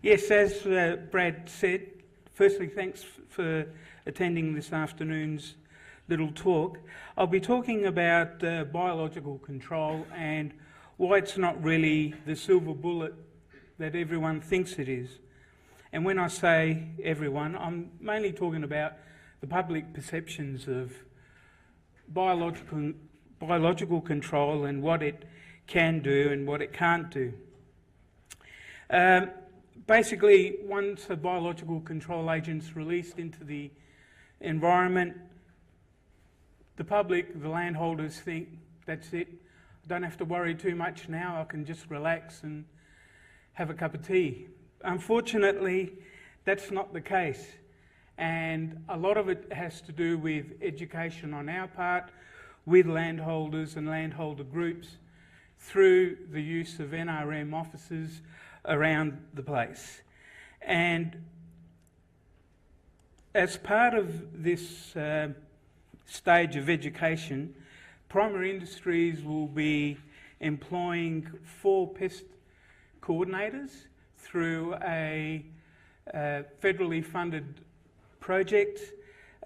Yes, as Brad said, firstly, thanks for attending this afternoon's little talk. I'll be talking about biological control and why it's not really the silver bullet that everyone thinks it is. And when I say everyone, I'm mainly talking about the public perceptions of biological control and what it can do and what it can't do. Basically, once a biological control agent's released into the environment, the public, the landholders think, that's it, I don't have to worry too much now, I can just relax and have a cup of tea. Unfortunately, that's not the case, and a lot of it has to do with education on our part, with landholders and landholder groups, through the use of NRM officers around the place. And as part of this stage of education, primary industries will be employing 4 pest coordinators through a federally funded project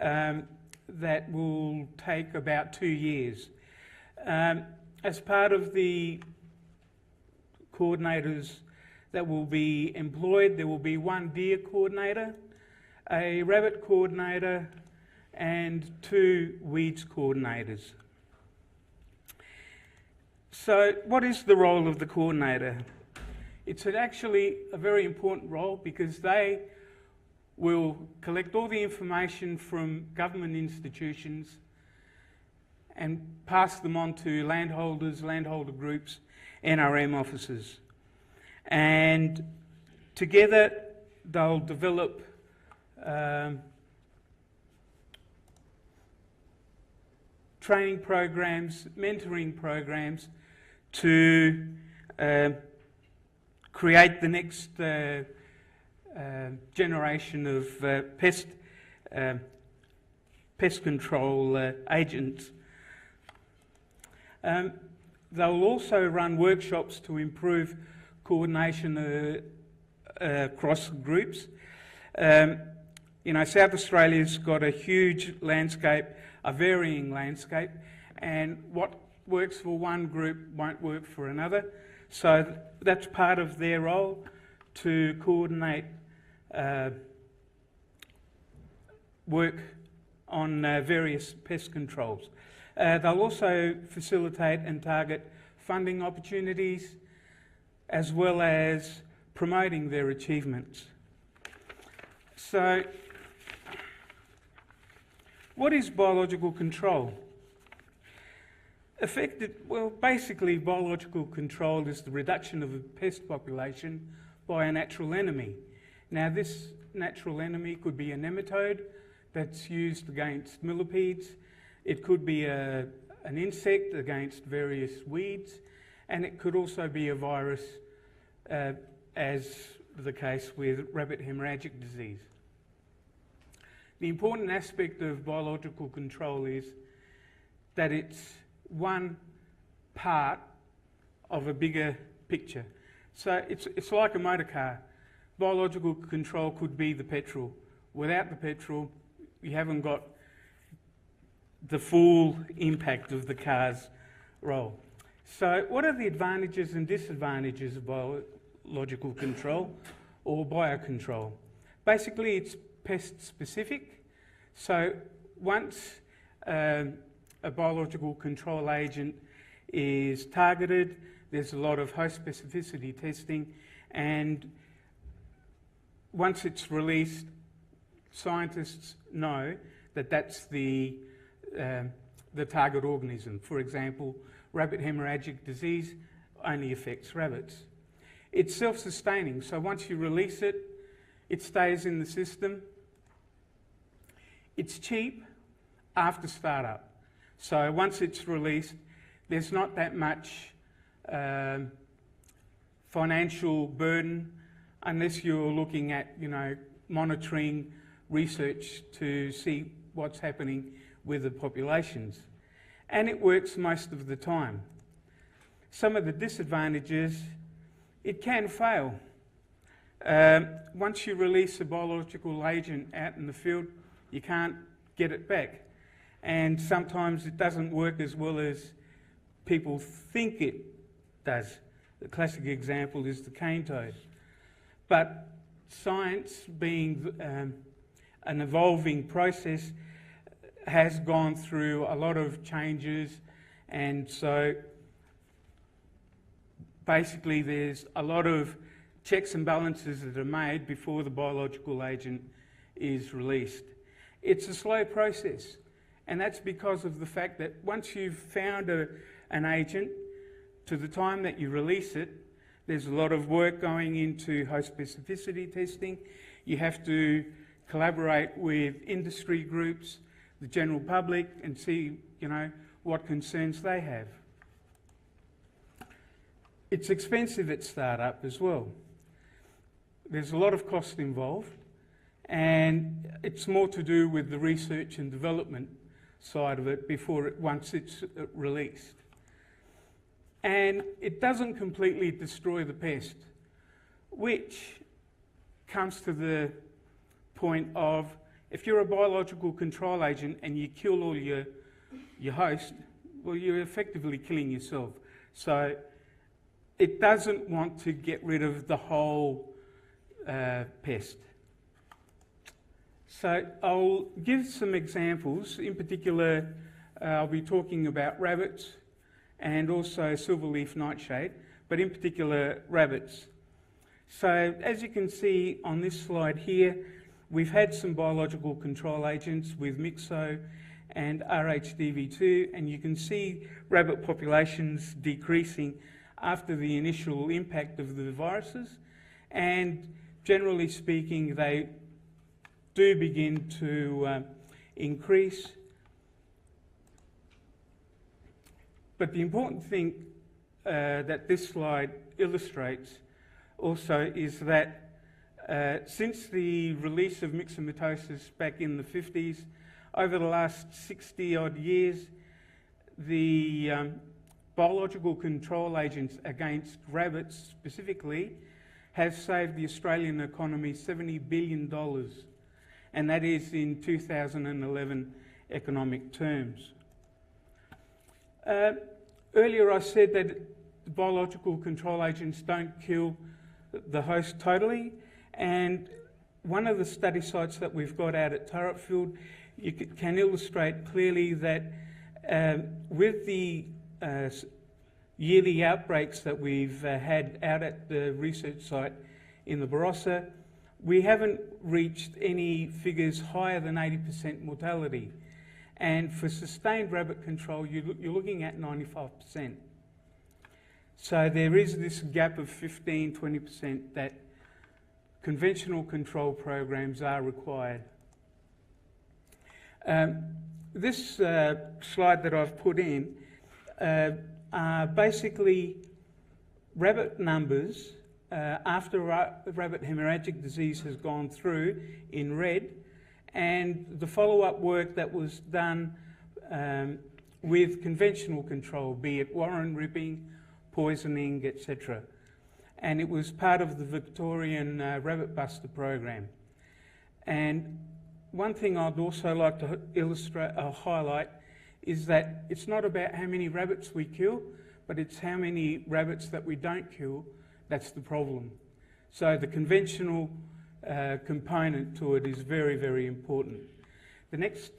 that will take about 2 years. As part of the coordinators that will be employed, there will be 1 deer coordinator, a rabbit coordinator, and 2 weeds coordinators. So what is the role of the coordinator? It's actually a very important role because they will collect all the information from government institutions and pass them on to landholders, landholder groups, NRM officers. And together they'll develop training programs, mentoring programs to create the next generation of pest control agents. They'll also run workshops to improve coordination across groups. You know, South Australia's got a huge landscape, a varying landscape, and what works for one group won't work for another. So that's part of their role, to coordinate work on various pest controls. They'll also facilitate and target funding opportunities as well as promoting their achievements. So, what is biological control? Basically biological control is the reduction of a pest population by a natural enemy. Now this natural enemy could be a nematode that's used against millipedes, it could be an insect against various weeds, and it could also be a virus, as the case with rabbit hemorrhagic disease. The important aspect of biological control is that it's one part of a bigger picture. So it's like a motor car. Biological control could be the petrol. Without the petrol, you haven't got the full impact of the car's role. So what are the advantages and disadvantages of biological control or biocontrol? Basically, it's pest specific. So once a biological control agent is targeted, there's a lot of host specificity testing, and once it's released, scientists know that that's the target organism. For example, rabbit hemorrhagic disease only affects rabbits. It's self-sustaining, so once you release it, it stays in the system. It's cheap after startup. So once it's released, there's not that much financial burden unless you're looking at, monitoring research to see what's happening with the populations. And it works most of the time. Some of the disadvantages, it can fail. Once you release a biological agent out in the field, you can't get it back. And sometimes it doesn't work as well as people think it does. The classic example is the cane toad. But science, being an evolving process, has gone through a lot of changes, and so basically there's a lot of checks and balances that are made before the biological agent is released. It's a slow process, and that's because of the fact that once you've found an agent, to the time that you release it, there's a lot of work going into host specificity testing. You have to collaborate with industry groups, the general public, and see, what concerns they have. It's expensive at startup as well. There's a lot of cost involved, and it's more to do with the research and development side of it once it's released. And it doesn't completely destroy the pest, which comes to the point of, if you're a biological control agent and you kill all your host, well, you're effectively killing yourself. So it doesn't want to get rid of the whole pest. So I'll give some examples. In particular, I'll be talking about rabbits and also silverleaf nightshade, but in particular rabbits. So as you can see on this slide here, we've had some biological control agents with Mixo and RHDV2, and you can see rabbit populations decreasing after the initial impact of the viruses, and generally speaking they do begin to increase. But the important thing that this slide illustrates also is that since the release of myxomatosis back in the 50s, over the last 60 odd years, the biological control agents against rabbits specifically have saved the Australian economy $70 billion, and that is in 2011 economic terms. Earlier I said that the biological control agents don't kill the host totally, and one of the study sites that we've got out at Turretfield, you can illustrate clearly that with the yearly outbreaks that we've had out at the research site in the Barossa, we haven't reached any figures higher than 80% mortality. And for sustained rabbit control, you're looking at 95%. So there is this gap of 15–20% that conventional control programs are required. This slide that I've put in are basically rabbit numbers after rabbit hemorrhagic disease has gone through in red, and the follow-up work that was done with conventional control, be it warren ripping, poisoning, etc. And it was part of the Victorian Rabbit Buster program. And one thing I'd also like to highlight is that it's not about how many rabbits we kill, but it's how many rabbits that we don't kill that's the problem. So the conventional component to it is very, very important. The next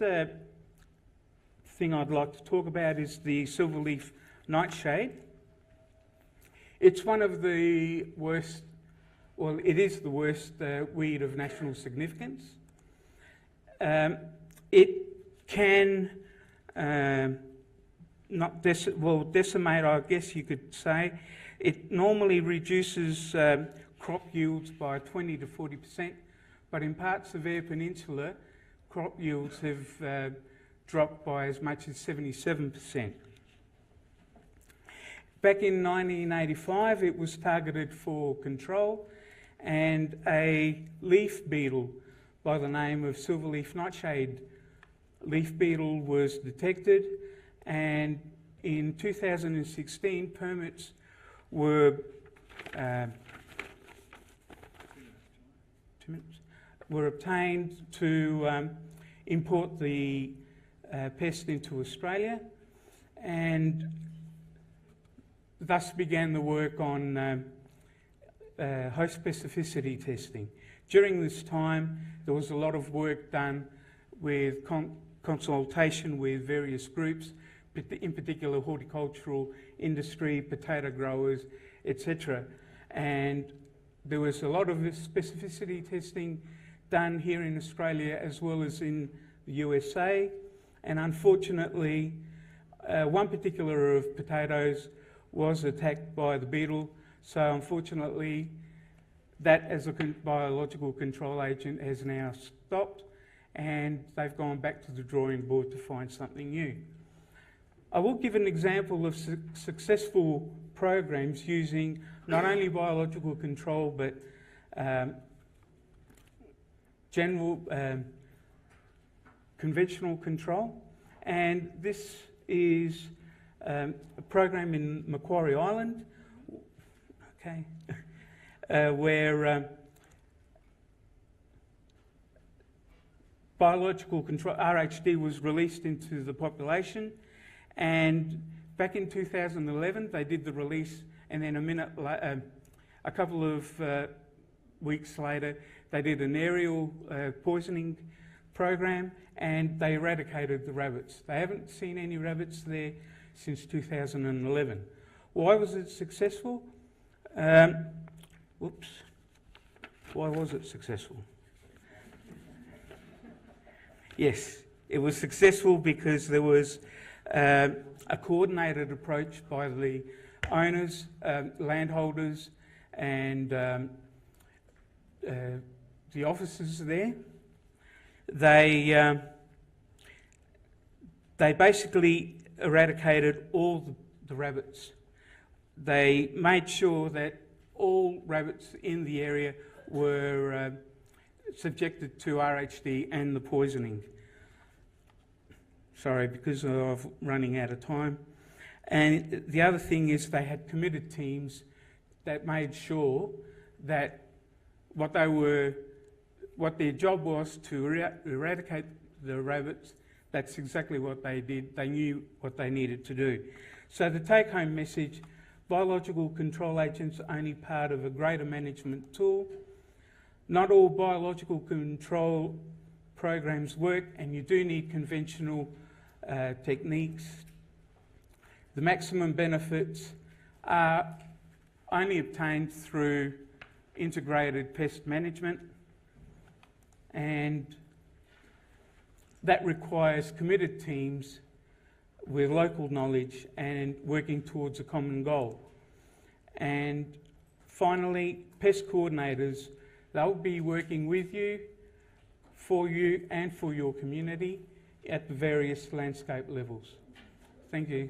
thing I'd like to talk about is the silverleaf nightshade. It's one of the worst, well, it is the worst weed of national significance. It can decimate, I guess you could say. It normally reduces crop yields by 20 to 40%, but in parts of Eyre Peninsula, crop yields have dropped by as much as 77%. Back in 1985, it was targeted for control, and a leaf beetle by the name of silverleaf nightshade leaf beetle was detected, and in 2016 permits were were obtained to import the pest into Australia, and thus began the work on host specificity testing. During this time, there was a lot of work done with consultation with various groups, in particular horticultural industry, potato growers, etc. And there was a lot of specificity testing done here in Australia as well as in the USA. And unfortunately, one particular of potatoes was attacked by the beetle. So unfortunately, that as a biological control agent has now stopped, and they've gone back to the drawing board to find something new. I will give an example of successful programs using not only biological control but general conventional control, and this is a program in Macquarie Island, okay, where biological control, RHD, was released into the population, and back in 2011 they did the release, and then a couple of weeks later they did an aerial poisoning program, and they eradicated the rabbits. They haven't seen any rabbits there since 2011. Why was it successful? Whoops. Why was it successful? Yes, it was successful because there was a coordinated approach by the owners, landholders, and the officers there. They basically eradicated all the rabbits. They made sure that all rabbits in the area were subjected to RHD and the poisoning. Sorry, because of running out of time. And the other thing is they had committed teams that made sure that what their job was to eradicate the rabbits. That's exactly what they did. They knew what they needed to do. So the take-home message: biological control agents are only part of a greater management tool. Not all biological control programs work, and you do need conventional techniques. The maximum benefits are only obtained through integrated pest management, and that requires committed teams with local knowledge and working towards a common goal. And finally, pest coordinators, they'll be working with you, and for your community at the various landscape levels. Thank you.